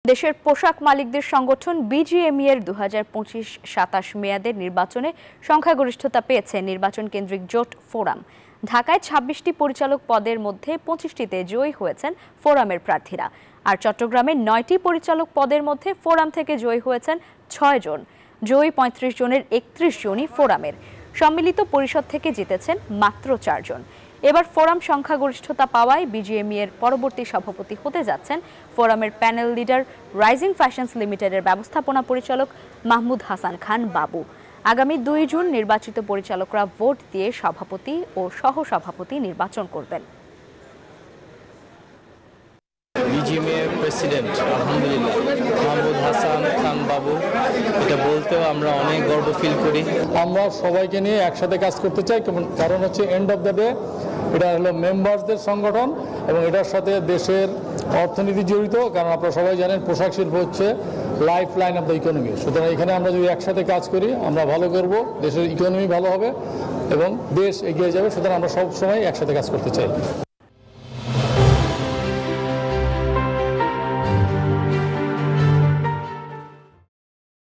দেশের পোশাক মালিকদের সংগঠন বিজিএমইএ এর 2025-27 মেয়াদের নির্বাচনে সংখ্যাগরিষ্ঠতা পেয়েছে নির্বাচন কেন্দ্রিক জোট ফোরাম। ঢাকায় 26টি পরিচালক পদের মধ্যে 25টিতে জয়ী হয়েছেন ফোরামের প্রার্থীরা, আর চট্টগ্রামে 9টি পরিচালক পদের মধ্যে ফোরাম থেকে জয়ী হয়েছেন 6 জন। জয়ী 35 জনের 31 জনই ফোরামের। সম্মিলিত পরিষদ থেকে জিতেছেন মাত্র 4 জন। এবার ফোরাম সংখ্যাগরিষ্ঠতা পাওয়ায় বিজিএমইএ এর পরবর্তী সভাপতি হতে যাচ্ছেন ফোরামের প্যানেল লিডার রাইজিং ফ্যাশনস লিমিটেডের ব্যবস্থাপনা পরিচালক মাহমুদ হাসান খান বাবু। আগামী 2 জুন নির্বাচিত পরিচালকরা ভোট দিয়ে সভাপতি ও সহসভাপতি নির্বাচন করবেন। বিজিএমইএ প্রেসিডেন্ট আলহামদুলিল্লাহ মাহমুদ হাসান খান বাবু, এটা বলতেও আমরা অনেক গর্ব ফিল করি। আমরা সবাইকে নিয়ে একসাথে কাজ করতে চাই, কারণ হচ্ছে এন্ড অফ দ্য ডে এটা হলো মেম্বারসদের সংগঠন এবং এটার সাথে দেশের অর্থনীতি জড়িত, কারণ আপনারা সবাই জানেন পোশাক শিল্প হচ্ছে life line of the economy. সুতরাং এখানে আমরা যদি একসাথে কাজ করি আমরা ভালো করব, দেশের ইকোনমি ভালো হবে এবং দেশ এগিয়ে যাবে। সুতরাং আমরা সব সময় একসাথে কাজ করতে চাই।